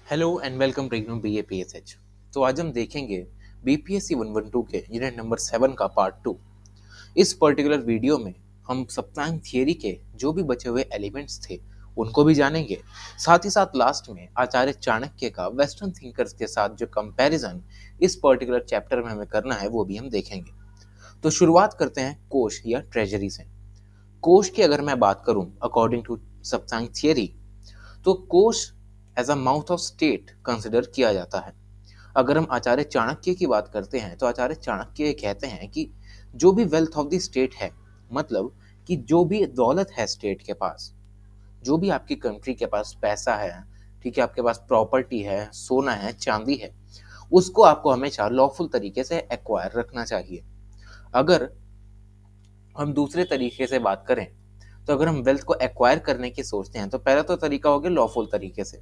Hello and welcome to IGNOU BAPSH। तो आज हम देखेंगे BPSC 112 के यूनिट नंबर 7 का पार्ट 2। इस पर्टिकुलर वीडियो में हम सप्तांग थियरी के जो भी बचे हुए एलिमेंट्स थे उनको भी जानेंगे। साथ ही साथ लास्ट में आचार्य चाणक्य का वेस्टर्न थिंकर्स के साथ जो कंपैरिजन इस पर्टिकुलर चैप्टर में हमें करना है वो भी हम देखेंगे। तो शुरुआत करते हैं कोश या ट्रेजरी से। कोश की अगर मैं बात करूं अकॉर्डिंग टू सप्तांग थियरी, तो कोश as a mouth of state consider किया जाता है। अगर हम आचार्य चाणक्य की बात करते हैं तो आचार्य चाणक्य ये कहते हैं कि जो भी वेल्थ ऑफ द स्टेट है, मतलब कि जो भी दौलत है स्टेट के पास, जो भी आपकी कंट्री के पास पैसा है, ठीक है, आपके पास प्रॉपर्टी है, सोना है, चांदी है, उसको आपको हमेशा लॉफुल तरीके से एक्वायर रखना चाहिए। अगर हम दूसरे तरीके से बात करें तो अगर हम वेल्थ को एक्वायर करने की सोचते हैं तो पहला तो तरीका हो गया लॉफुल तरीके से।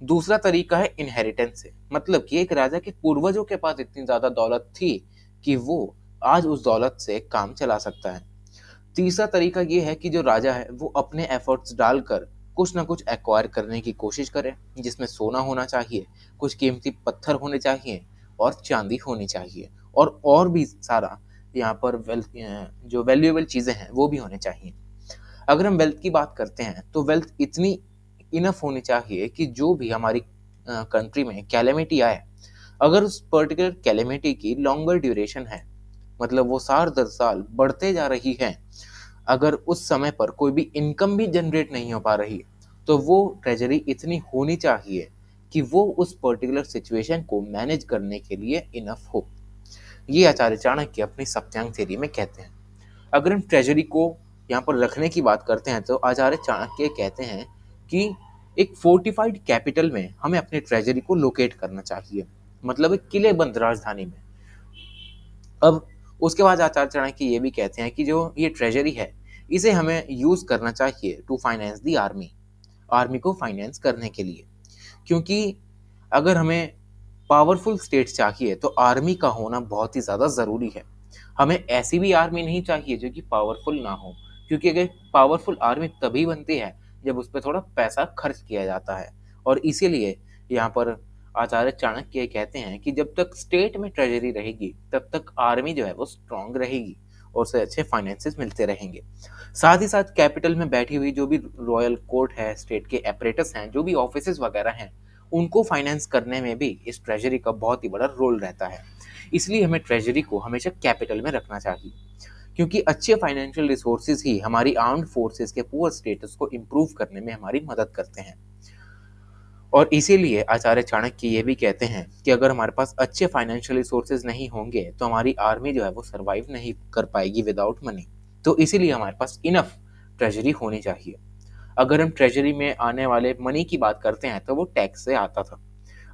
दूसरा तरीका है इनहेरिटेंस से, मतलब कि एक राजा के पूर्वजों के पास इतनी ज्यादा दौलत थी कि वो आज उस दौलत से काम चला सकता है। तीसरा तरीका ये है कि जो राजा है वो अपने एफर्ट्स डालकर कुछ ना कुछ एक्वायर करने की कोशिश करे, जिसमें सोना होना चाहिए, कुछ कीमती पत्थर होने चाहिए और चांदी होनी चाहिए, और भी सारा यहाँ पर वेल्थ, जो वैल्यूएबल चीजें हैं वो भी होने चाहिए। अगर हम वेल्थ की बात करते हैं तो वेल्थ इतनी इनफ होनी चाहिए कि जो भी हमारी कंट्री में कैलेमिटी आए, अगर उस पर्टिकुलर कैलेमिटी की लॉन्गर ड्यूरेशन है, मतलब वो साल दर साल बढ़ते जा रही है, अगर उस समय पर कोई भी इनकम भी जनरेट नहीं हो पा रही, तो वो ट्रेजरी इतनी होनी चाहिए कि वो उस पर्टिकुलर सिचुएशन को मैनेज करने के लिए इनफ हो। ये आचार्य चाणक्य अपनी सप्तांग थ्योरी में कहते हैं। अगर हम ट्रेजरी को यहाँ पर रखने की बात करते हैं तो आचार्य चाणक्य कहते हैं कि एक फोर्टिफाइड कैपिटल में हमें अपने ट्रेजरी को लोकेट करना चाहिए, मतलब एक किलेबंद राजधानी में। अब उसके बाद आचार्य चाणक्य ये भी कहते हैं कि जो ये ट्रेजरी है इसे हमें यूज करना चाहिए to finance the army, army को फाइनेंस करने के लिए। क्योंकि अगर हमें पावरफुल स्टेट चाहिए तो आर्मी का होना बहुत ही ज़्यादा ज़रूरी है। हमें ऐसी भी आर्मी नहीं चाहिए जो कि पावरफुल ना हो, क्योंकि अगर पावरफुल आर्मी तभी बनती है जब उस पर थोड़ा पैसा खर्च किया जाता है। और इसीलिए यहाँ पर आचार्य चाणक्य ये कहते हैं कि जब तक स्टेट में ट्रेजरी रहेगी तब तक आर्मी जो है वो स्ट्रांग रहेगी और उसे अच्छे फाइनेंसेस मिलते रहेंगे। साथ ही साथ कैपिटल में बैठी हुई जो भी रॉयल कोर्ट है, स्टेट के एपरेटस हैं, जो भी ऑफिसेज वगैरह हैं, उनको फाइनेंस करने में भी इस ट्रेजरी का बहुत ही बड़ा रोल रहता है। इसलिए हमें ट्रेजरी को हमेशा कैपिटल में रखना चाहिए, क्योंकि अच्छे फाइनेंशियल रिसोर्सेज ही हमारी आर्म्ड फोर्सेस के पुअर स्टेटस को इम्प्रूव करने में हमारी मदद करते हैं। और इसीलिए आचार्य चाणक्य ये भी कहते हैं कि अगर हमारे पास अच्छे फाइनेंशियल रिसोर्सेज नहीं होंगे तो हमारी आर्मी जो है वो सरवाइव नहीं कर पाएगी विदाउट मनी। तो इसीलिए हमारे पास इनफ ट्रेजरी होनी चाहिए। अगर हम ट्रेजरी में आने वाले मनी की बात करते हैं तो वो टैक्स से आता था।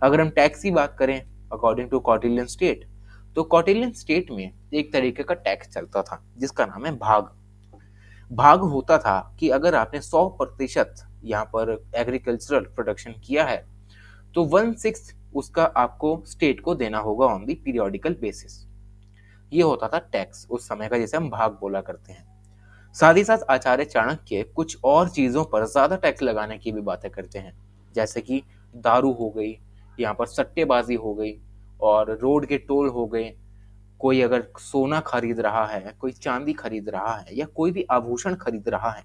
अगर हम टैक्स की बात करें अकॉर्डिंग टू कौटिल्यन स्टेट, तो कौटिल्यन स्टेट में एक तरीके का टैक्स चलता था जिसका नाम है भाग। भाग होता था कि अगर आपने 100% यहाँ पर एग्रीकल्चरल प्रोडक्शन किया है तो 1/6 उसका आपको स्टेट को देना होगा ऑन दी पीरियोडिकल बेसिस। ये होता था टैक्स उस समय का, जिसे हम भाग बोला करते हैं। साथ ही साथ आचार्य चाणक्य कुछ और चीजों पर ज्यादा टैक्स लगाने की भी बातें करते हैं, जैसे कि दारू हो गई, यहाँ पर सट्टेबाजी हो गई, और रोड के टोल हो गए। कोई अगर सोना खरीद रहा है, कोई चांदी खरीद रहा है, या कोई भी आभूषण खरीद रहा है,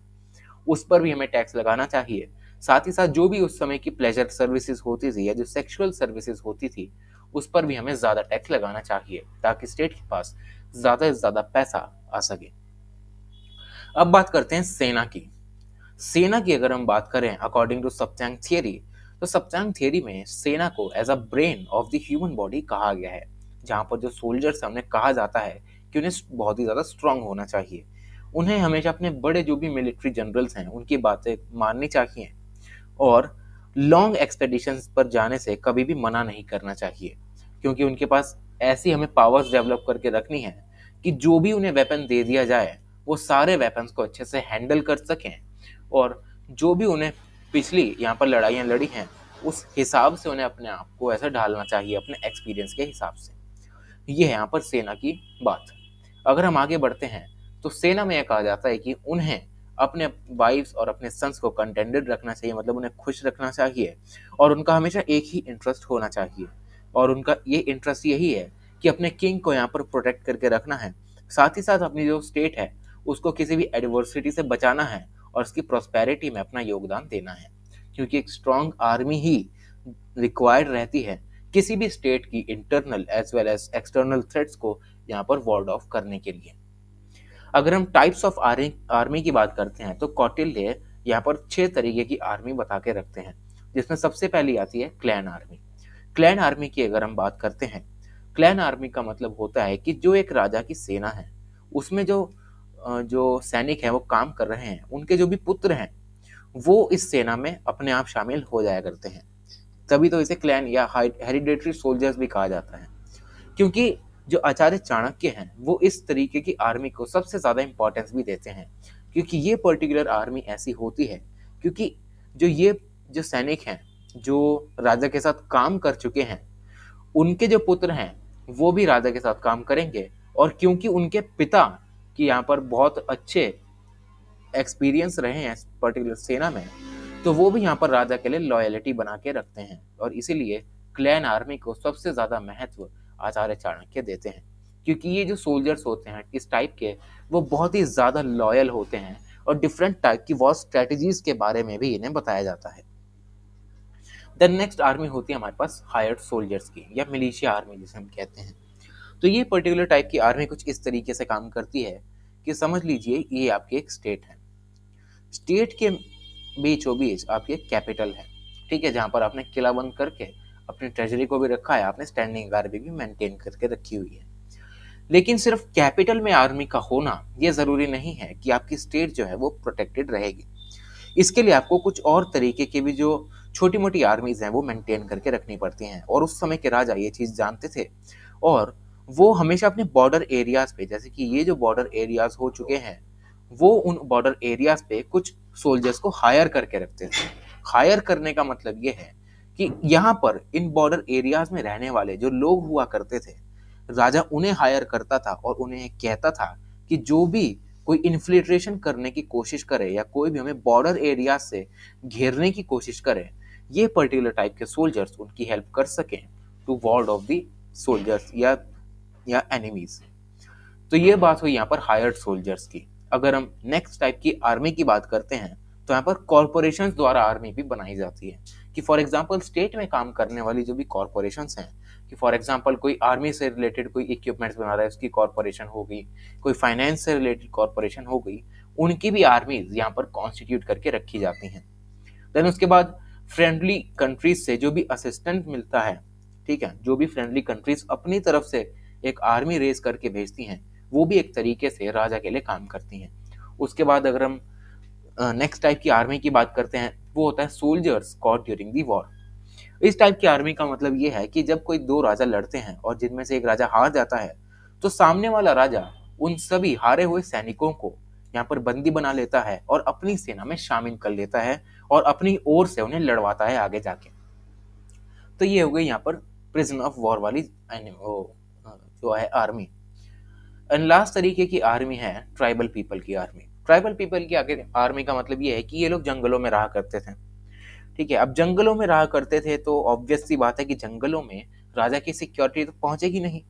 उस पर भी हमें टैक्स लगाना चाहिए। साथ ही साथ जो भी उस समय की प्लेजर सर्विसेज होती थी या जो सेक्सुअल सर्विसेज होती थी, उस पर भी हमें ज्यादा टैक्स लगाना चाहिए ताकि स्टेट के पास ज्यादा से ज्यादा पैसा आ सके। अब बात करते हैं सेना की। सेना की अगर हम बात करें अकॉर्डिंग टू सप्तांग थियरी, तो सप्तांग थियरी में सेना को as a brain of the human body कहा गया है। जहां पर जो सोल्जर्स हैं उन्हें कहा जाता है कि उन्हें बहुत ही ज्यादा स्ट्रांग होना चाहिए। उन्हें हमेशा अपने बड़े जो भी मिलिट्री जनरल्स हैं उनकी बातें माननी चाहिए, और लॉन्ग एक्सपेडिशंस पर जाने से कभी भी मना नहीं करना चाहिए, क्योंकि उनके पास ऐसी हमें पावर्स डेवलप करके रखनी है कि जो भी उन्हें वेपन दे दिया जाए वो सारे वेपन्स को अच्छे से हैंडल कर सकें, और जो भी उन्हें पिछली यहाँ पर लड़ाइयाँ लड़ी हैं उस हिसाब से उन्हें अपने आप को ऐसा ढालना चाहिए अपने एक्सपीरियंस के हिसाब से। ये है यहाँ पर सेना की बात। अगर हम आगे बढ़ते हैं तो सेना में यह कहा जाता है कि उन्हें अपने वाइफ्स और अपने सन्स को कंटेंटेड रखना चाहिए, मतलब उन्हें खुश रखना चाहिए, और उनका हमेशा एक ही इंटरेस्ट होना चाहिए, और उनका ये इंटरेस्ट यही है कि अपने किंग को यहाँ पर प्रोटेक्ट करके रखना है। साथ ही साथ अपनी जो स्टेट है उसको किसी भी एडवर्सिटी से बचाना है और उसकी प्रॉस्पेरिटी में अपना योगदान देना है, क्योंकि एक स्ट्रॉन्ग आर्मी ही रिक्वायर्ड रहती है किसी भी स्टेट की internal as well as external threats को यहाँ पर वॉर्ड ऑफ करने के लिए। अगर हम टाइप्स ऑफ आर्मी की बात करते हैं तो कौटिल्य यहाँ पर 6 तरीके की आर्मी बता के रखते हैं, जिसमें सबसे पहली आती है क्लैन आर्मी। क्लैन आर्मी की अगर हम बात करते हैं, क्लैन आर्मी का मतलब होता है कि जो एक राजा की सेना है उसमें जो सैनिक हैं वो काम कर रहे हैं, उनके जो भी पुत्र हैं वो इस सेना में अपने आप शामिल हो जाया करते हैं। तभी तो इसे क्लैन या हेरिडेटरी सोल्जर्स भी कहा जाता है, क्योंकि जो आचार्य चाणक्य हैं वो इस तरीके की आर्मी को सबसे ज़्यादा इंपॉर्टेंस भी देते हैं, क्योंकि ये पर्टिकुलर आर्मी ऐसी होती है क्योंकि जो सैनिक हैं जो राजा के साथ काम कर चुके हैं, उनके जो पुत्र हैं वो भी राजा के साथ काम करेंगे, और क्योंकि उनके पिता की यहाँ पर बहुत अच्छे एक्सपीरियंस रहे हैं इस पर्टिकुलर सेना में, तो वो भी यहाँ पर राजा के लिए लॉयलिटी बना के रखते हैं, और इसीलिए क्लैन आर्मी को सबसे ज़्यादा महत्व आचार्य चाणक्य देते हैं, क्योंकि ये जो सोल्जर्स होते हैं इस टाइप के वो बहुत ही ज़्यादा लॉयल होते हैं, और डिफरेंट टाइप की वॉर स्ट्रेटजीज के बारे में भी इन्हें बताया जाता है। देन नेक्स्ट आर्मी होती है हमारे पास हायर्ड सोल्जर्स की, या मिलिशिया आर्मी जिसे हम कहते हैं। तो ये पर्टिकुलर टाइप की आर्मी कुछ इस तरीके से काम करती है कि समझ लीजिए ये आपकी एक स्टेट है, स्टेट के बीचों बीच आपकी एक कैपिटल है, ठीक है, जहाँ पर आपने किला बंद करके अपनी ट्रेजरी को भी रखा है, आपने स्टैंडिंग आर्मी भी मेंटेन करके रखी हुई है। लेकिन सिर्फ कैपिटल में आर्मी का होना ये जरूरी नहीं है कि आपकी स्टेट जो है वो प्रोटेक्टेड रहेगी। इसके लिए आपको कुछ और तरीके की भी जो छोटी मोटी आर्मीज हैं वो मेंटेन करके रखनी पड़ती हैं, और उस समय के राजा ये चीज जानते थे, और वो हमेशा अपने बॉर्डर एरियाज पे, जैसे कि ये जो बॉर्डर एरियाज हो चुके हैं, वो उन बॉर्डर एरियाज पे कुछ सोल्जर्स को हायर करके रखते थे। हायर करने का मतलब ये है कि यहाँ पर इन बॉर्डर एरियाज में रहने वाले जो लोग हुआ करते थे, राजा उन्हें हायर करता था और उन्हें कहता था कि जो भी कोई इन्फिल्ट्रेशन करने की कोशिश करे या कोई भी हमें बॉर्डर एरिया से घेरने की कोशिश करे, ये पर्टिकुलर टाइप के सोल्जर्स उनकी हेल्प कर सकें to ward off the soldiers या एनिमीज। तो ये बात हुई यहाँ पर हायर्ड सोल्जर्स की। अगर हम नेक्स्ट टाइप की आर्मी की बात करते हैं तो यहाँ पर कॉरपोरेशंस द्वारा आर्मी भी बनाई जाती है, कि फॉर एग्जांपल स्टेट में काम करने वाली जो भी कॉरपोरेशंस हैं, कि फॉर एग्जांपल कोई आर्मी से रिलेटेड कोई इक्विपमेंट्स बना रहा है उसकी कॉरपोरेशन हो गई, कोई फाइनेंस से रिलेटेड कॉरपोरेशन हो गई, उनकी भी आर्मीज यहाँ पर कॉन्स्टिट्यूट करके रखी जाती हैं। देन उसके बाद फ्रेंडली कंट्रीज से जो भी असिस्टेंट मिलता है, ठीक है, जो भी फ्रेंडली कंट्रीज अपनी तरफ से एक आर्मी रेज करके भेजती हैं, वो भी एक तरीके से राजा के लिए काम करती हैं। उसके बाद अगर हम नेक्स्ट टाइप की आर्मी की बात करते हैं, वो होता है soldiers caught during the war. इस टाइप की आर्मी का मतलब ये है कि जब कोई दो राजा लड़ते हैं और जिनमें से एक राजा हार जाता है, तो सामने वाला राजा उन सभी हारे हुए सैनिकों को यहाँ पर बंदी बना लेता है और अपनी सेना में शामिल कर लेता है और अपनी ओर से उन्हें लड़वाता है आगे जाके। तो ये हो गई यहाँ पर प्रिजन ऑफ वॉर वाली जो है आर्मी। एंड लास्ट तरीके की आर्मी है ट्राइबल पीपल की आर्मी। ट्राइबल पीपल की आगे आर्मी का मतलब ये है कि ये लोग जंगलों में रहा करते थे, ठीक है। अब जंगलों में रहा करते थे तो ऑब्वियस सी बात है कि जंगलों में राजा की सिक्योरिटी तो पहुंचेगी नहीं,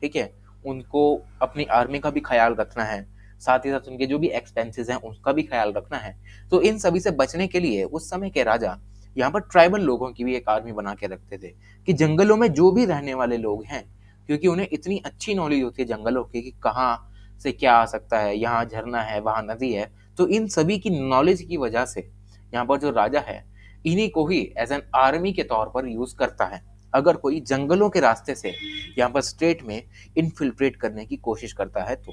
ठीक है। उनको अपनी आर्मी का भी ख्याल रखना है, साथ ही साथ उनके जो भी एक्सपेंसेस हैं उसका भी ख्याल रखना है। तो इन सभी से बचने के लिए उस समय के राजा यहाँ पर ट्राइबल लोगों की भी एक आर्मी बना के रखते थे, कि जंगलों में जो भी रहने वाले लोग हैं, क्योंकि उन्हें इतनी अच्छी नॉलेज होती है जंगलों की कि कहाँ से क्या आ सकता है, यहाँ झरना है, वहाँ नदी है, तो इन सभी की नॉलेज की वजह से यहाँ पर जो राजा है इन्हीं को ही एज एन आर्मी के तौर पर यूज करता है अगर कोई जंगलों के रास्ते से यहाँ पर स्टेट में इनफिल्ट्रेट करने की कोशिश करता है। तो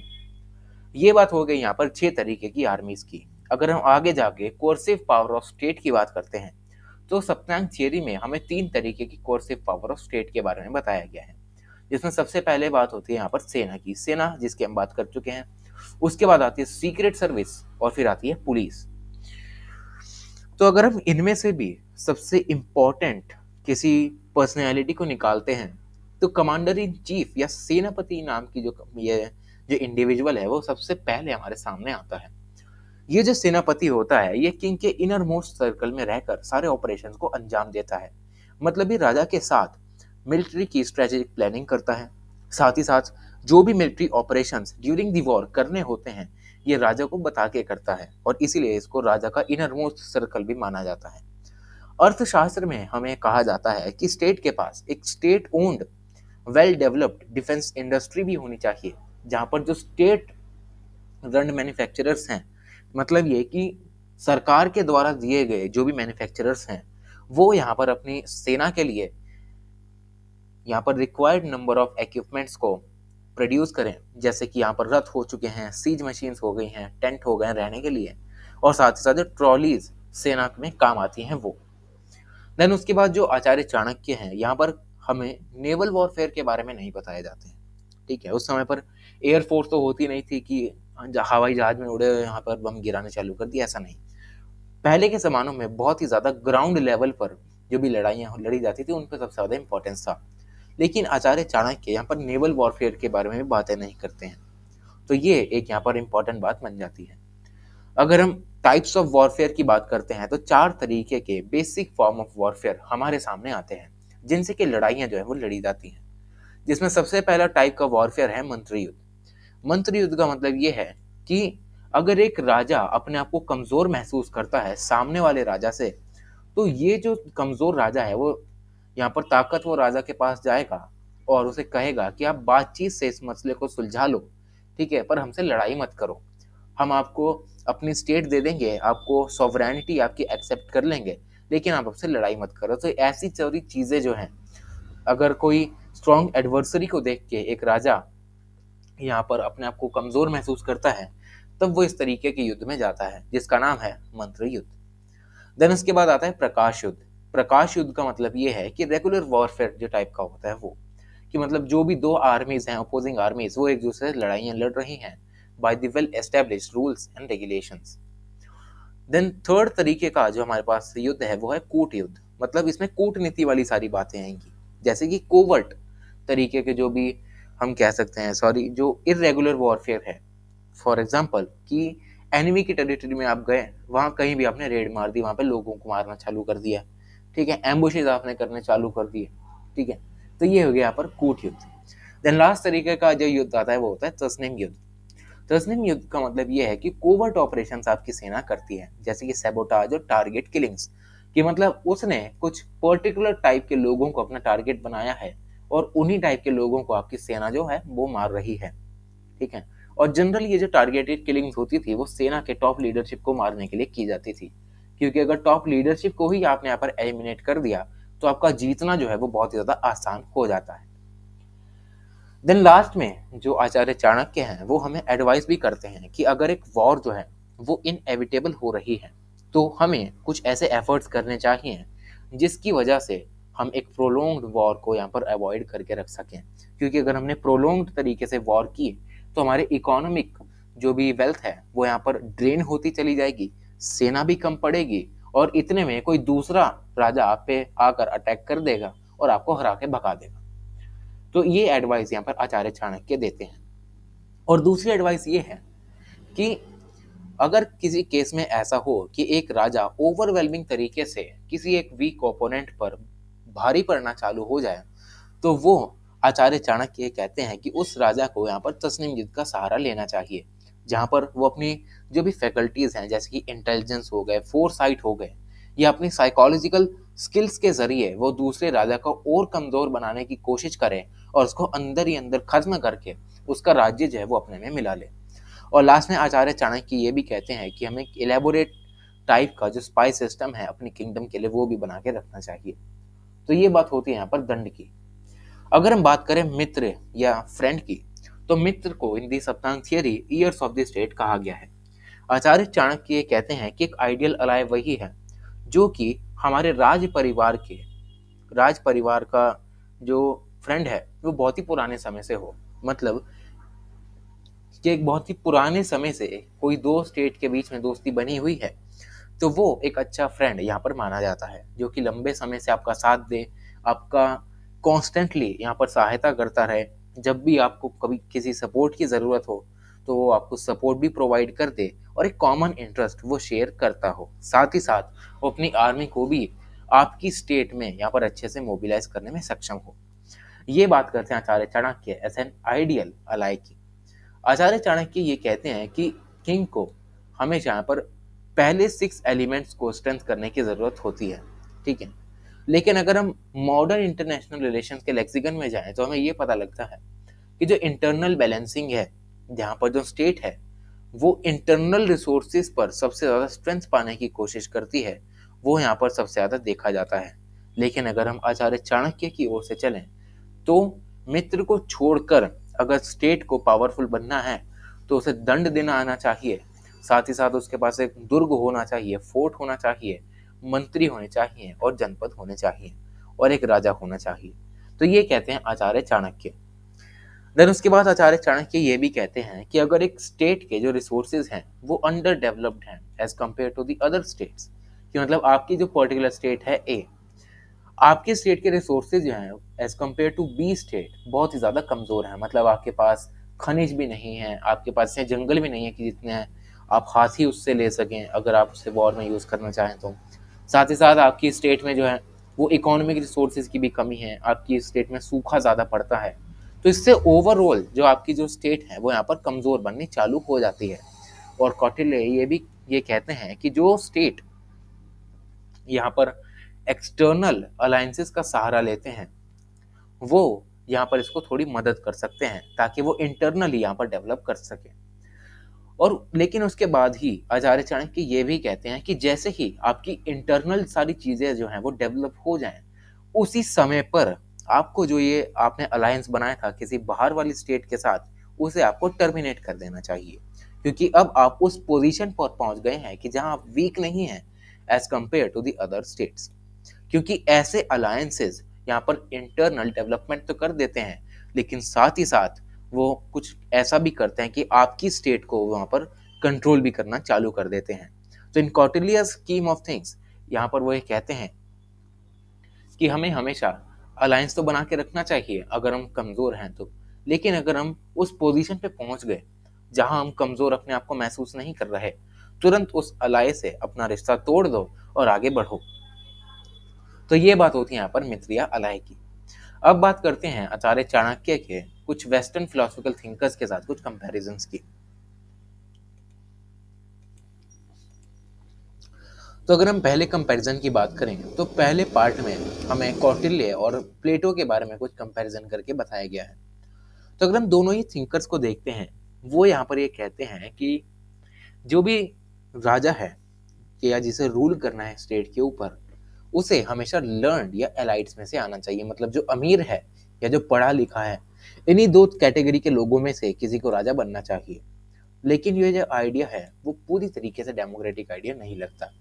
ये बात हो गई यहाँ पर 6 तरीके की आर्मीज की। अगर हम आगे जाके कोर्सिव पावर ऑफ स्टेट की बात करते हैं तो सप्तांग थियरी में हमें 3 तरीके की कोर्सिव पावर ऑफ स्टेट के बारे में बताया गया है, जिसमें सबसे पहले बात होती है यहाँ पर सेना की, सेना जिसकी हम बात कर चुके हैं। उसके बाद आती है सीक्रेट सर्विस और फिर आती है पुलिस। तो अगर हम इनमें से भी सबसे इंपॉर्टेंट किसी पर्सनैलिटी को निकालते हैं तो कमांडर इन चीफ या सेनापति नाम की जो इंडिविजुअल है वो सबसे पहले हमारे सामने आता है। ये जो सेनापति होता है ये किंग के इनर मोस्ट सर्कल में रहकर सारे ऑपरेशंस को अंजाम देता है। मतलब ये राजा के साथ मिलिट्री की स्ट्रेटेजिक प्लानिंग करता है। साथ ही साथ जो भी military operations during the war करने होते हैं ये राजा को बता के करता है और इसीलिए इसको राजा का इनर मोस्ट सर्कल भी माना जाता है। अर्थशास्त्र में हमें कहा जाता है कि स्टेट के पास एक state owned well developed defence industry भी होनी चाहिए, जहां पर जो स्टेट रन मैन्युफैक्चरर्स हैं, मतलब ये कि सरकार के द्वारा दिए गए जो भी मैन्युफैक्चरर्स हैं वो यहाँ पर अपनी सेना के लिए यहाँ पर रिक्वायर्ड नंबर ऑफ इक्विपमेंट्स को प्रोड्यूस करें। जैसे कि यहाँ पर रथ हो चुके हैं, सीज मशीन्स हो गई हैं, टेंट हो गए हैं रहने के लिए, और साथ ही साथ जो ट्रॉलीज सेना में काम आती हैं वो। देन उसके बाद जो आचार्य चाणक्य हैं यहाँ पर हमें नेवल वॉरफेयर के बारे में नहीं बताए जाते हैं। ठीक है, उस समय पर एयरफोर्स तो होती नहीं थी कि हवाई जहाज में उड़े यहाँ पर बम गिराने चालू कर दिया, ऐसा नहीं। पहले के ज़मानों में बहुत ही ज़्यादा ग्राउंड लेवल पर जो भी लड़ाइयाँ लड़ी जाती थी उन पर सबसे ज़्यादा इंपॉर्टेंस था। लेकिन आचार्य चाणक्य यहाँ पर नेवल वॉरफेयर के बारे में भी बातें नहीं करते हैं, तो ये एक यहाँ पर इंपॉर्टेंट बात बन जाती है। अगर हम टाइप्स ऑफ वॉरफेयर की बात करते हैं तो 4 तरीके के बेसिक फॉर्म ऑफ वॉरफेयर हमारे सामने आते हैं जिनसे कि लड़ाइयाँ जो है वो लड़ी जाती हैं। जिसमें सबसे पहला टाइप का वॉरफेयर है मंत्री युद्ध। मंत्री युद्ध का मतलब ये है कि अगर एक राजा अपने आप को कमजोर महसूस करता है सामने वाले राजा से, तो ये जो कमजोर राजा है वो यहाँ पर ताकतवर राजा के पास जाएगा और उसे कहेगा कि आप बातचीत से इस मसले को सुलझा लो, ठीक है, पर हमसे लड़ाई मत करो। हम आपको अपनी स्टेट दे देंगे, आपको सॉवरेनिटी आपकी एक्सेप्ट कर लेंगे, लेकिन आप हमसे लड़ाई मत करो। तो ऐसी सारी चीज़ें जो हैं, अगर कोई स्ट्रॉन्ग एडवर्सरी को देख के एक राजा यहाँ पर अपने आप को कमजोर महसूस करता है तब वो इस तरीके के युद्ध में जाता है जिसका नाम है मंत्री युद्ध। देन उसके बाद आता है प्रकाश युद्ध। प्रकाश युद्ध का मतलब ये है कि रेगुलर वॉरफेयर जो टाइप का होता है वो, कि मतलब जो भी दो आर्मीज हैं, अपोजिंग आर्मीज, वो एक दूसरे से लड़ाइयाँ लड़ रही हैं by the well established rules and regulations. Then third तरीके का जो हमारे पास युद्ध है वो है कूट युद्ध। मतलब इसमें कूटनीति वाली सारी बातें आएंगी, जैसे कि कोवर्ट तरीके के जो भी हम कह सकते हैं, सॉरी, जो इरेगुलर वॉरफेयर है। फॉर एग्जाम्पल कि एनिमी की टेरिटरी में आप गए, वहाँ कहीं भी आपने रेड मार दी, वहाँ पे लोगों को मारना चालू कर दिया, ठीक है, एम्बुशेज आपने करने चालू कर दिए, ठीक है, तो ये हो गया यहाँ पर कूट युद्ध। देन लास्ट तरीके का जो युद्ध आता है वो होता है तस्नीम युद्ध। तस्नीम युद्ध का मतलब ये है कि कोवर्ट ऑपरेशंस आपकी सेना करती है, जैसे कि सैबोटाज और टारगेट किलिंग्स, कि मतलब उसने कुछ पर्टिकुलर टाइप के लोगों को अपना टारगेट बनाया है और उन्हीं टाइप के लोगों को आपकी सेना जो है वो मार रही है, ठीक है। और जनरली ये जो टारगेटेड किलिंग्स होती थी वो सेना के टॉप लीडरशिप को मारने के लिए की जाती थी, क्योंकि अगर टॉप लीडरशिप को ही आपने यहाँ पर एलिमिनेट कर दिया तो आपका जीतना जो है वो बहुत ही ज्यादा आसान हो जाता है। देन लास्ट में जो आचार्य चाणक्य हैं वो हमें एडवाइस भी करते हैं कि अगर एक वॉर जो है वो इनएविटेबल हो रही है तो हमें कुछ ऐसे एफर्ट्स करने चाहिए जिसकी वजह से हम एक प्रोलोंग्ड वॉर को यहाँ पर अवॉइड करके रख सकें। क्योंकि अगर हमने प्रोलोंग्ड तरीके से वॉर की तो हमारे इकोनॉमिक जो भी वेल्थ है वो यहाँ पर ड्रेन होती चली जाएगी, सेना भी कम पड़ेगी, और इतने में कोई दूसरा राजा आप पे आकर अटैक कर देगा और आपको हरा के भगा देगा। तो ये एडवाइस यहाँ पर आचार्य चाणक्य देते हैं। और दूसरी एडवाइस ये है कि अगर किसी केस में ऐसा हो कि एक राजा ओवरवेलमिंग तरीके से किसी एक वीक ओपोनेंट पर भारी पड़ना चालू हो जाए तो वो आचार्य चाणक्य कहते हैं कि उस राजा को यहाँ पर तस्नीम युद्ध का सहारा लेना चाहिए, जहाँ पर वो अपनी जो भी फैकल्टीज हैं जैसे कि इंटेलिजेंस हो गए, फोरसाइट हो गए, या अपनी साइकोलॉजिकल स्किल्स के जरिए वो दूसरे राजा को और कमजोर बनाने की कोशिश करे और उसको अंदर ही अंदर खत्म करके उसका राज्य जो है वो अपने में मिला ले। और लास्ट में आचार्य चाणक्य ये भी कहते हैं कि हमें इलेबोरेट टाइप का जो स्पाई सिस्टम है अपनी किंगडम के लिए वो भी बना के रखना चाहिए। तो ये बात होती है यहाँ पर दंड की। अगर हम बात करें मित्र या फ्रेंड की, तो मित्र को in the Saptanga theory years of the state कहा गया है। आचार्य चाणक्य ये कहते हैं कि एक आइडियल अलाय वही है जो कि हमारे राज परिवार का जो फ्रेंड है वो बहुत ही पुराने समय से हो। मतलब कि एक बहुत ही पुराने समय से कोई दो स्टेट के बीच में दोस्ती बनी हुई है तो वो एक अच्छा फ्रेंड यहाँ पर माना जाता है, जो कि लंबे समय से आपका साथ दे, आपका कॉन्स्टेंटली यहाँ पर सहायता करता रहे। जब भी आपको कभी किसी सपोर्ट की ज़रूरत हो तो वो आपको सपोर्ट भी प्रोवाइड कर दे और एक कॉमन इंटरेस्ट वो शेयर करता हो। साथ ही साथ वो अपनी आर्मी को भी आपकी स्टेट में यहाँ पर अच्छे से मोबिलाइज करने में सक्षम हो। ये बात करते हैं Acharya Chanakya as an ideal ally की। आचार्य चाणक्य ये कहते हैं कि किंग को हमेशा यहाँ पर पहले 6 एलिमेंट्स को स्ट्रेंथ करने की जरूरत होती है, ठीक है। लेकिन अगर हम मॉडर्न इंटरनेशनल रिलेशंस के लेक्सिकन में जाएं तो हमें ये पता लगता है कि जो इंटरनल बैलेंसिंग है, जहाँ पर जो स्टेट है वो इंटरनल रिसोर्सेज पर सबसे ज़्यादा स्ट्रेंथ पाने की कोशिश करती है, वो यहाँ पर सबसे ज़्यादा देखा जाता है। लेकिन अगर हम आचार्य चाणक्य की ओर से चलें तो मित्र को छोड़कर अगर स्टेट को पावरफुल बनना है तो उसे दंड देना आना चाहिए, साथ ही साथ उसके पास एक दुर्ग होना चाहिए, फोर्ट होना चाहिए, मंत्री होने चाहिए और जनपद होने चाहिए और एक राजा होना चाहिए। तो ये कहते हैं आचार्य चाणक्य। देन उसके बाद आचार्य चाणक्य ये भी कहते हैं कि अगर एक स्टेट के जो रिसोर्सेज हैं वो अंडर डेवलप्ड हैं as compare to the other states, कि मतलब आपकी जो पर्टिकुलर स्टेट है ए, आपके स्टेट के रिसोर्सेज जो हैं as compare to be state बहुत ही ज़्यादा कमज़ोर हैं। मतलब आपके पास खनिज भी नहीं है, आपके पास इतने जंगल भी नहीं है कि जितने हैं आप हाथी उससे ले सकें अगर आप उसे वॉर में यूज़ करना चाहें तो। साथ ही साथ आपकी स्टेट में जो है वो इकोनॉमिक रिसोर्सेज की भी कमी है, आपकी स्टेट में सूखा ज़्यादा पड़ता है। तो इससे ओवरऑल जो आपकी जो स्टेट है वो यहाँ पर कमज़ोर बननी चालू हो जाती है। और कौटिल्य ये कहते हैं कि जो स्टेट यहाँ पर एक्सटर्नल अलायंसेस का सहारा लेते हैं वो यहाँ पर इसको थोड़ी मदद कर सकते हैं ताकि वो इंटरनली यहाँ पर डेवलप कर सके। और लेकिन उसके बाद ही आचार्य चाणक्य ये भी कहते हैं कि जैसे ही आपकी इंटरनल सारी चीज़ें जो हैं वो डेवलप हो जाएं, उसी समय पर आपको जो ये आपने अलायंस बनाया था किसी बाहर वाली स्टेट के साथ, उसे आपको टर्मिनेट कर देना चाहिए, क्योंकि अब आप उस पोजीशन पर पहुंच गए हैं कि जहां आप वीक नहीं हैं as compare to the other states. क्योंकि ऐसे अलायंसेस यहाँ पर इंटरनल डेवलपमेंट तो कर देते हैं, लेकिन साथ ही साथ वो कुछ ऐसा भी करते हैं कि आपकी स्टेट को वहाँ पर कंट्रोल भी करना चालू कर देते हैं। तो इन कौटिल्य स्कीम ऑफ थिंग्स यहाँ पर वो ये कहते हैं कि हमें हमेशा अलायंस तो बना के रखना चाहिए अगर हम कमज़ोर हैं तो, लेकिन अगर हम उस पोजीशन पे पहुंच गए जहां हम कमज़ोर अपने आप को महसूस नहीं कर रहे, तुरंत उस अलाय से अपना रिश्ता तोड़ दो और आगे बढ़ो। तो ये बात होती है यहाँ पर मित्र या अलाय की। अब बात करते हैं आचार्य चाणक्य के कुछ वेस्टर्न फिलोसॉफिकल थिंकर्स के साथ कुछ कंपैरिजंस की। तो अगर हम पहले कंपैरिजन की बात करें तो पहले पार्ट में हमें कौटिल्य और प्लेटो के बारे में कुछ कंपैरिजन करके बताया गया है। तो अगर हम दोनों ही थिंकर्स को देखते हैं, वो यहाँ पर ये कहते हैं कि जो भी राजा है या जिसे रूल करना है स्टेट के ऊपर, उसे हमेशा लर्नड या एलाइट्स में से आना चाहिए। मतलब जो अमीर है या जो पढ़ा लिखा है, इन्हीं दो कैटेगरी के लोगों में से किसी को राजा बनना चाहिए। लेकिन ये जो आइडिया है वो पूरी तरीके से डेमोक्रेटिक आइडिया नहीं लगता,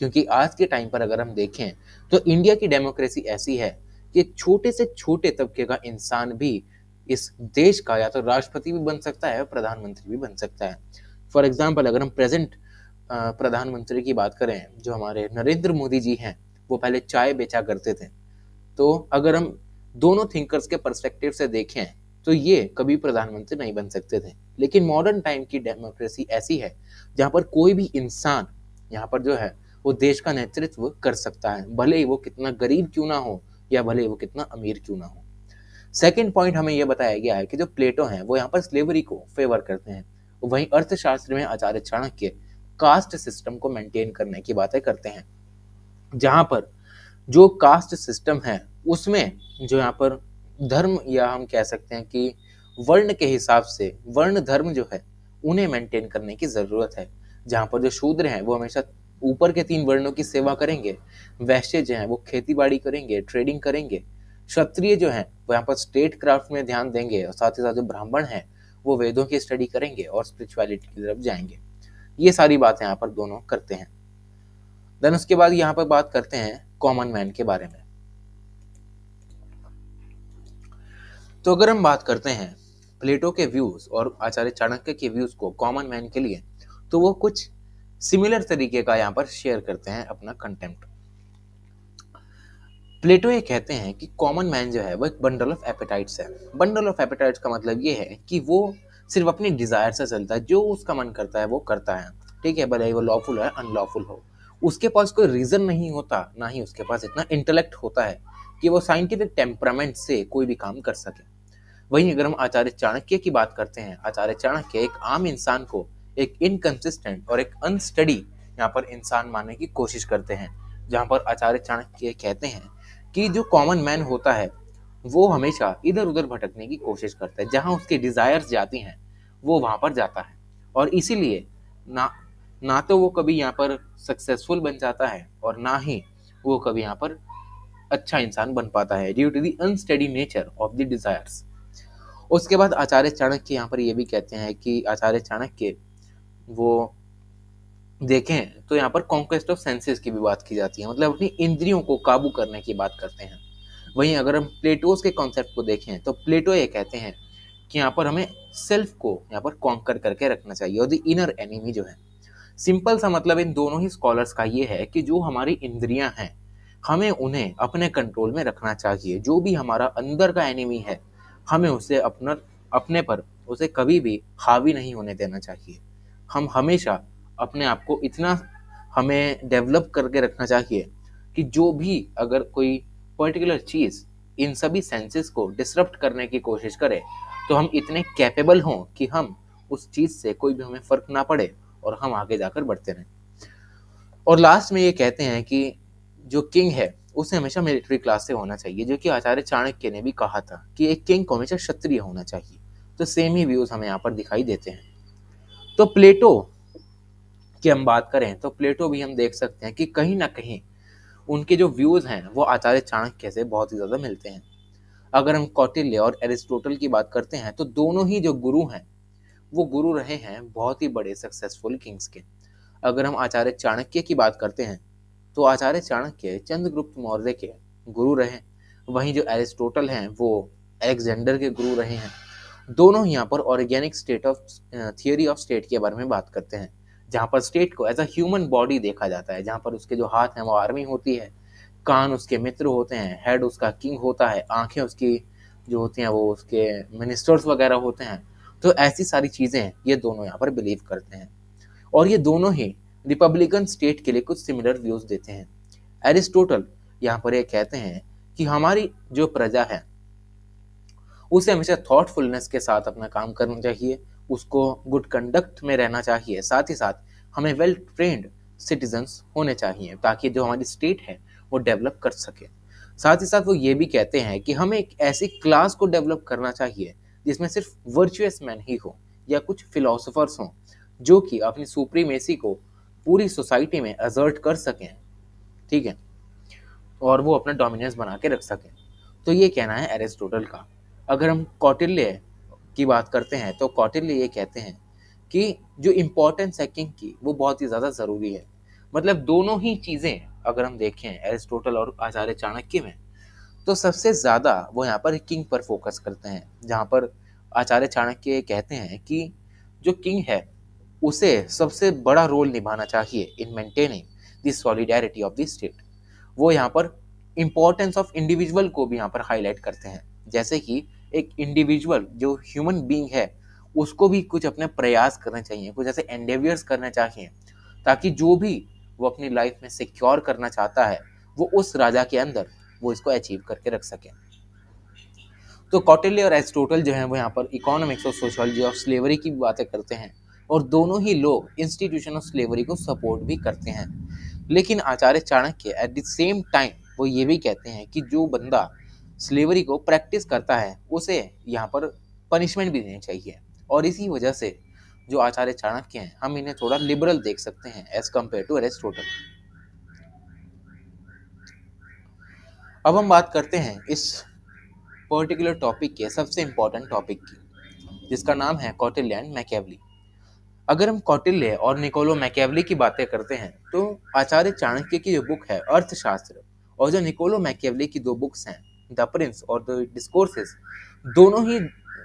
क्योंकि आज के टाइम पर अगर हम देखें तो इंडिया की डेमोक्रेसी ऐसी है कि छोटे से छोटे तबके का इंसान भी इस देश का या तो राष्ट्रपति भी बन सकता है और प्रधानमंत्री भी बन सकता है। फॉर एग्जाम्पल अगर हम प्रेजेंट प्रधानमंत्री की बात करें, जो हमारे नरेंद्र मोदी जी हैं, वो पहले चाय बेचा करते थे। तो अगर हम दोनों थिंकर्स के पर्सपेक्टिव से देखें तो ये कभी प्रधानमंत्री नहीं बन सकते थे। लेकिन मॉडर्न टाइम की डेमोक्रेसी ऐसी है जहाँ पर कोई भी इंसान यहाँ पर जो है वो देश का नेतृत्व कर सकता है, भले ही वो कितना गरीब क्यों ना हो या भले ही वो कितना अमीर क्यों ना हो। सेकेंड पॉइंट हमें यह बताया गया है कि जो प्लेटो हैं वो यहाँ पर स्लेवरी को फेवर करते हैं, वहीं अर्थशास्त्र में आचार्य चाणक्य कास्ट सिस्टम को मेंटेन करने की बातें करते हैं, जहां पर जो कास्ट सिस्टम है उसमें जो यहाँ पर धर्म या हम कह सकते हैं कि वर्ण के हिसाब से वर्ण धर्म जो है उन्हें मेंटेन करने की जरूरत है। जहाँ पर जो शूद्र हैं वो हमेशा ऊपर के 3 वर्णों की सेवा करेंगे, वैश्य जो है वो खेती बाड़ी करेंगे, ट्रेडिंग करेंगे, क्षत्रिय जो है वो यहाँ पर स्टेट क्राफ्ट में ध्यान देंगे, और साथ ही साथ जो ब्राह्मण है वो वेदों की स्टडी करेंगे और स्पिरिचुअलिटी की तरफ जाएंगे। ये सारी बातें यहाँ पर दोनों करते हैं। देन उसके बाद यहाँ पर बात करते हैं कॉमन मैन के बारे में। तो अगर हम बात करते हैं प्लेटो के व्यूज और आचार्य चाणक्य के व्यूज को कॉमन मैन के लिए, तो वो कुछ सिमिलर तरीके का यहाँ पर शेयर करते हैं अपना कंटेंट। प्लेटो ये कहते हैं कि कॉमन मैन जो है वो एक बंडल ऑफ एपेटाइट्स है। बंडल ऑफ एपेटाइट्स का मतलब ये है कि वो सिर्फ अपनी डिजायर से चलता है, जो उसका मन करता है वो करता है, ठीक है, भले ही वो लॉफुल है अनलॉफुल हो। उसके पास कोई रीजन नहीं होता, ना ही उसके पास इतना इंटेलेक्ट होता है कि वो साइंटिफिक टेम्परामेंट से कोई भी काम कर सके। वहीं अगर हम आचार्य चाणक्य की बात करते हैं, आचार्य चाणक्य एक आम इंसान को एक इनकंसिस्टेंट और एक अनस्टडी यहाँ पर इंसान मानने की कोशिश करते हैं। जहाँ पर आचार्य चाणक्य कहते हैं कि जो कॉमन मैन होता है वो हमेशा इधर उधर भटकने की कोशिश करता है, जहाँ उसकी डिजायर्स जाती हैं वो वहां पर जाता है। और इसीलिए ना ना तो वो कभी यहाँ पर सक्सेसफुल बन जाता है और ना ही वो कभी यहाँ पर अच्छा इंसान बन पाता है, due to the unsteady nature of the desires. उसके बाद आचार्य चाणक्य यहाँ पर ये भी कहते हैं कि आचार्य चाणक्य वो देखें तो यहाँ पर कॉन्क्वेस्ट ऑफ सेंसेस की भी बात की जाती है, मतलब अपनी इंद्रियों को काबू करने की बात करते हैं। वहीं अगर हम प्लेटोस के कॉन्सेप्ट को देखें तो प्लेटो ये कहते हैं कि यहाँ पर हमें सेल्फ को यहाँ पर कॉन्कर करके रखना चाहिए, और द इनर एनिमी जो है। सिंपल सा मतलब इन दोनों ही स्कॉलर्स का ये है कि जो हमारी इंद्रियां हैं हमें उन्हें अपने कंट्रोल में रखना चाहिए। जो भी हमारा अंदर का एनिमी है हमें उसे अपने पर उसे कभी भी हावी नहीं होने देना चाहिए। हम हमेशा अपने आप को इतना हमें डेवलप करके रखना चाहिए कि जो भी अगर कोई पर्टिकुलर चीज़ इन सभी सेंसेस को डिसरप्ट करने की कोशिश करे तो हम इतने कैपेबल हों कि हम उस चीज़ से कोई भी हमें फ़र्क ना पड़े और हम आगे जाकर बढ़ते रहें। और लास्ट में ये कहते हैं कि जो किंग है उसे हमेशा मिलिट्री क्लास से होना चाहिए, जो कि आचार्य चाणक्य ने भी कहा था कि एक किंग को हमेशा क्षत्रिय होना चाहिए। तो सेम ही व्यूज हमें यहाँ पर दिखाई देते हैं। तो प्लेटो की हम बात करें तो प्लेटो भी हम देख सकते हैं कि कहीं ना कहीं उनके जो व्यूज हैं वो आचार्य चाणक्य से बहुत ही ज्यादा मिलते हैं। अगर हम कौटिल्य और एरिस्टोटल की बात करते हैं तो दोनों ही जो गुरु हैं वो गुरु रहे हैं बहुत ही बड़े सक्सेसफुल किंग्स के। अगर हम आचार्य चाणक्य की बात करते हैं तो आचार्य चाणक्य चंद्रगुप्त मौर्य के गुरु रहे। वहीं जो एरिस्टोटल हैं वो अलेक्जेंडर के गुरु रहे हैं। दोनों यहाँ पर organic state of theory of state के बारे में बात करते हैं, जहाँ पर स्टेट को एज अ ह्यूमन बॉडी देखा जाता है, जहाँ पर उसके जो हाथ हैं वो आर्मी होती है, कान उसके मित्र होते हैं, हेड उसका किंग होता है, आंखें उसकी जो होती हैं वो उसके मिनिस्टर्स वगैरह होते हैं। तो ऐसी सारी चीज़ें ये दोनों यहाँ पर बिलीव करते हैं, और ये दोनों ही रिपब्लिकन स्टेट के लिए कुछ सिमिलर व्यूज देते हैं। एरिस्टोटल यहाँ पर ये कहते हैं कि हमारी जो प्रजा है उसे हमेशा थॉटफुलनेस के साथ अपना काम करना चाहिए, उसको गुड कंडक्ट में रहना चाहिए, साथ ही साथ हमें वेल ट्रेन्ड सिटीजन्स होने चाहिए ताकि जो हमारी स्टेट है वो डेवलप कर सके। साथ ही साथ वो ये भी कहते हैं कि हमें एक ऐसी क्लास को डेवलप करना चाहिए जिसमें सिर्फ वर्चुअस मैन ही हो या कुछ फिलोसोफर्स हों जो कि अपनी सुप्रीमेसी को पूरी सोसाइटी में असर्ट कर सकें, ठीक है, और वो अपना डोमिनेंस बना के रख सकें। तो ये कहना है एरिस्टोटल का। अगर हम कौटिल्य की बात करते हैं तो कौटिल्य ये कहते हैं कि जो इम्पोर्टेंस है किंग की वो बहुत ही ज़्यादा ज़रूरी है। मतलब दोनों ही चीज़ें अगर हम देखें एरिस्टोटल और आचार्य चाणक्य में तो सबसे ज़्यादा वो यहाँ पर किंग पर फोकस करते हैं, जहाँ पर आचार्य चाणक्य कहते हैं कि जो किंग है उसे सबसे बड़ा रोल निभाना चाहिए in maintaining the solidarity of the state. वो यहाँ पर इम्पोर्टेंस ऑफ इंडिविजुअल को भी यहाँ पर हाईलाइट करते हैं, जैसे कि एक इंडिविजुअल जो ह्यूमन बीइंग है उसको भी कुछ अपने प्रयास करने चाहिए, कुछ ऐसे एंडेवियर्स करने चाहिए ताकि जो भी वो अपनी लाइफ में सिक्योर करना चाहता है वो उस राजा के अंदर वो इसको अचीव करके रख सके। तो कौटिल्य और एरिस्टोटल जो है वो यहाँ पर इकोनॉमिक्स और सोशियोलॉजी ऑफ स्लेवरी की बातें करते हैं, और दोनों ही लोग इंस्टीट्यूशन ऑफ स्लेवरी को सपोर्ट भी करते हैं। लेकिन Acharya Chanakya at the same time वो ये भी कहते हैं कि जो बंदा स्लेवरी को प्रैक्टिस करता है उसे यहाँ पर पनिशमेंट भी देनी चाहिए, और इसी वजह से जो आचार्य चाणक्य हैं हम इन्हें थोड़ा लिबरल देख सकते हैं एज कम्पेयर टू एरिस्टोटल। अब हम बात करते हैं इस पर्टिकुलर टॉपिक के सबसे इम्पोर्टेंट टॉपिक की, जिसका नाम है कौटिल्य एंड मैकियावेली। अगर हम कौटिल्य और निकोलो मैकियावेली की बातें करते हैं तो आचार्य चाणक्य की जो बुक है अर्थशास्त्र और जो निकोलो मैकियावेली की दो बुक्स हैं द प्रिंस और द डिस्कोर्सेस, दोनों ही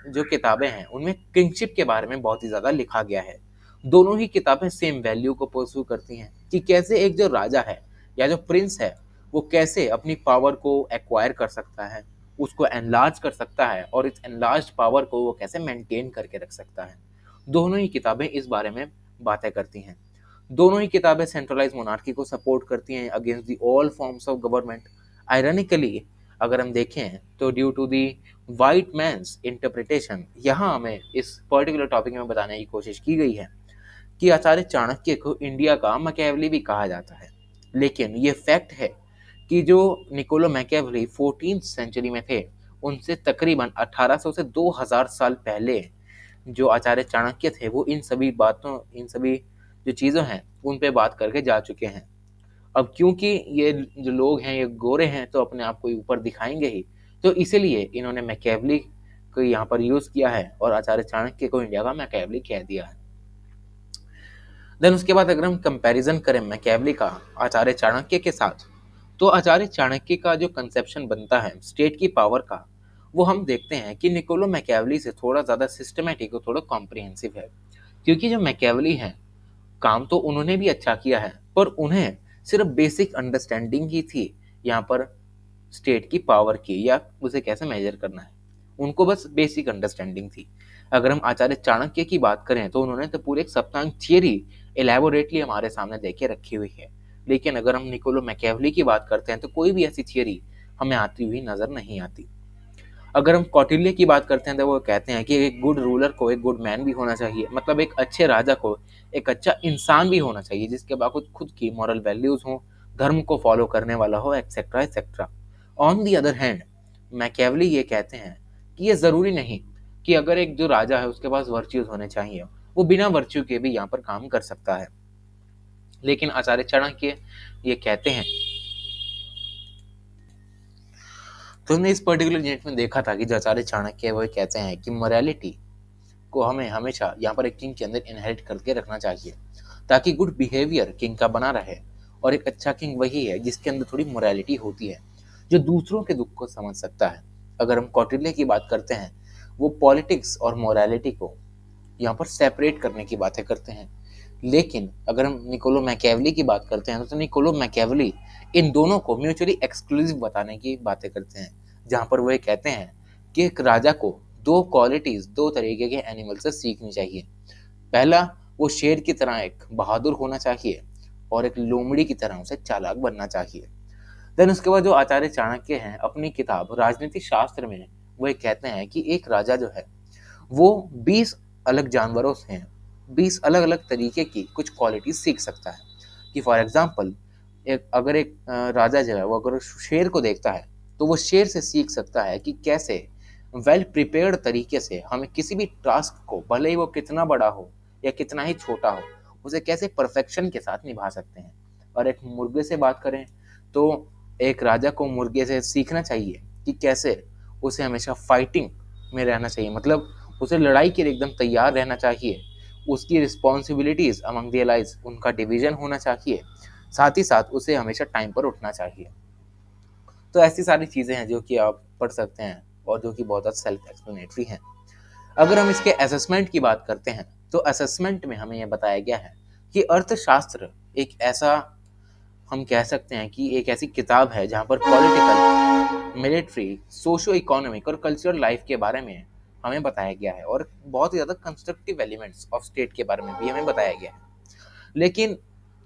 जो किताबें हैं उनमें किंगशिप के बारे में बहुत ही ज़्यादा लिखा गया है। दोनों ही किताबें सेम वैल्यू को परस्यू करती हैं कि कैसे एक जो राजा है या जो प्रिंस है वो कैसे अपनी पावर को एक्वायर कर सकता है, उसको एनलार्ज कर सकता है और इस एनलार्ज पावर को वो कैसे मेंटेन करके रख सकता है। दोनों ही किताबें इस बारे में बातें करती हैं। दोनों ही किताबें सेंट्रलाइज मोनार्की को सपोर्ट करती हैं against the all forms of government. Ironically अगर हम देखें तो due to the white man's interpretation, यहाँ हमें इस पर्टिकुलर टॉपिक में बताने की कोशिश की गई है कि आचार्य चाणक्य को इंडिया का मैकियावेली भी कहा जाता है। लेकिन ये फैक्ट है कि जो निकोलो मैकियावेली 14th सेंचुरी में थे, उनसे तकरीबन 1800 से 2000 साल पहले जो आचार्य चाणक्य थे वो इन सभी जो चीज़ें हैं उन पे बात करके जा चुके हैं। अब क्योंकि ये जो लोग हैं ये गोरे हैं तो अपने आप को ऊपर दिखाएंगे ही, तो इसीलिए इन्होंने मैकियावेली को यहाँ पर यूज़ किया है और आचार्य चाणक्य को इंडिया का मैकियावेली कह दिया है। देन उसके बाद अगर हम कंपैरिजन करें मैकियावेली का आचार्य चाणक्य के साथ, तो आचार्य चाणक्य का जो कंसेप्शन बनता है स्टेट की पावर का, वो हम देखते हैं कि निकोलो मैकियावेली से थोड़ा ज़्यादा सिस्टमेटिक और थोड़ा कॉम्प्रिहेंसिव है। क्योंकि जो मैकियावेली हैं, काम तो उन्होंने भी अच्छा किया है, पर उन्हें सिर्फ बेसिक अंडरस्टैंडिंग ही थी यहाँ पर स्टेट की पावर की या उसे कैसे मेजर करना है, उनको बस बेसिक अंडरस्टैंडिंग थी। अगर हम आचार्य चाणक्य की बात करें तो उन्होंने तो पूरे एक सप्तांग थियरी एलैबोरेटली हमारे सामने देके रखी हुई है। लेकिन अगर हम निकोलो मैकियावेली की बात करते हैं तो कोई भी ऐसी थियरी हमें आती हुई नजर नहीं आती। अगर हम कौटिल्य की बात करते हैं तो वो कहते हैं कि एक गुड रूलर को एक गुड मैन भी होना चाहिए, मतलब एक अच्छे राजा को एक अच्छा इंसान भी होना चाहिए जिसके पास खुद की मॉरल वैल्यूज हो, धर्म को फॉलो करने वाला हो, etcetera etcetera. On the other hand Machiavelli ये कहते हैं कि ये जरूरी नहीं कि अगर एक जो राजा है उसके पास वर्च्यूज होने चाहिए, वो बिना वर्च्यू के भी यहाँ पर काम कर सकता है। लेकिन आचार्य चाणक्य ये कहते हैं, तो हमने इस पर्टिकुलर यूनिट में देखा था कि जो आचार्य चाणक्य वो कहते हैं कि मोरालिटी को हमें हमेशा यहाँ पर एक किंग के अंदर इनहेरिट करके रखना चाहिए ताकि गुड बिहेवियर किंग का बना रहे। और एक अच्छा किंग वही है जिसके अंदर थोड़ी मोरालिटी होती है, जो दूसरों के दुख को समझ सकता है। अगर हम कौटिल्य की बात करते हैं, वो पॉलिटिक्स और मोरालिटी को यहाँ पर सेपरेट करने की बातें करते हैं। लेकिन अगर हम निकोलो मैकियावेली की बात करते हैं तो निकोलो मैकियावेली इन दोनों को म्यूचुअली एक्सक्लूसिव बताने की बातें करते हैं, जहाँ पर वो ये कहते हैं कि एक राजा को दो क्वालिटीज, दो तरीके के एनिमल से सीखनी चाहिए। पहला, वो शेर की तरह एक बहादुर होना चाहिए और एक लोमड़ी की तरह उसे चालाक बनना चाहिए। देन उसके बाद जो आचार्य चाणक्य हैं अपनी किताब राजनीति शास्त्र में वो ये कहते हैं कि एक राजा जो है वो 20 अलग जानवरों से 20 अलग अलग तरीके की कुछ क्वालिटी सीख सकता है। कि फॉर एग्जाम्पल अगर एक राजा जो है वो अगर शेर को देखता है तो वो शेर से सीख सकता है कि कैसे वेल प्रिपेयर्ड तरीके से हमें किसी भी टास्क को, भले ही वो कितना बड़ा हो या कितना ही छोटा हो, उसे कैसे परफेक्शन के साथ निभा सकते हैं। और एक मुर्गे से बात करें तो एक राजा को मुर्गे से सीखना चाहिए कि कैसे उसे हमेशा फाइटिंग में रहना चाहिए, मतलब उसे लड़ाई के लिए एकदम तैयार रहना चाहिए। उसकी रिस्पॉन्सिबिलिटीज अमंग द एलाइज उनका डिवीजन होना चाहिए, साथ ही साथ उसे हमेशा टाइम पर उठना चाहिए। तो ऐसी सारी चीज़ें हैं जो कि आप पढ़ सकते हैं और जो कि बहुत ज़्यादा सेल्फ एक्सप्लेनेटरी हैं। अगर हम इसके असेसमेंट की बात करते हैं तो असेसमेंट में हमें यह बताया गया है कि अर्थशास्त्र एक ऐसा, हम कह सकते हैं कि एक ऐसी किताब है जहाँ पर पॉलिटिकल, मिलिट्री, सोशो इकोनॉमिक और कल्चरल लाइफ के बारे में हमें बताया गया है और बहुत ही ज़्यादा कंस्ट्रक्टिव एलिमेंट्स ऑफ स्टेट के बारे में भी हमें बताया गया है। लेकिन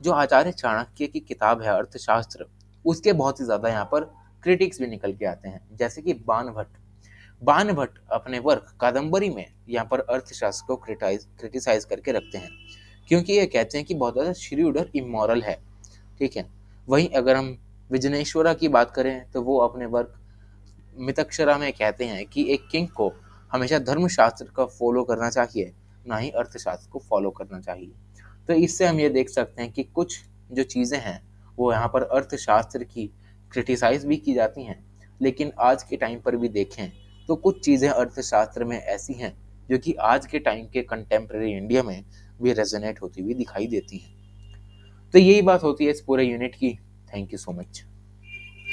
जो आचार्य चाणक्य की किताब है अर्थशास्त्र, उसके बहुत ही ज़्यादा यहाँ पर क्रिटिक्स भी निकल के आते हैं, जैसे कि बाणभट्ट अपने वर्क कादम्बरी में यहाँ पर अर्थशास्त्र को क्रिटिसाइज करके रखते हैं, क्योंकि ये कहते हैं कि बहुत ज़्यादा श्रूड और इमोरल है। ठीक है। वहीं अगर हम विजनेश्वरा की बात करें तो वो अपने वर्क मितक्षरा में कहते हैं कि एक किंग को हमेशा धर्मशास्त्र का फॉलो करना चाहिए, ना ही अर्थशास्त्र को फॉलो करना चाहिए। तो इससे हम ये देख सकते हैं कि कुछ जो चीज़ें हैं वो यहाँ पर अर्थशास्त्र की क्रिटिसाइज भी की जाती हैं, लेकिन आज के टाइम पर भी देखें तो कुछ चीज़ें अर्थशास्त्र में ऐसी हैं जो कि आज के टाइम के कंटेम्प्रेरी इंडिया में भी रेजोनेट होती हुई दिखाई देती हैं। तो यही बात होती है इस पूरे यूनिट की। Thank you so much.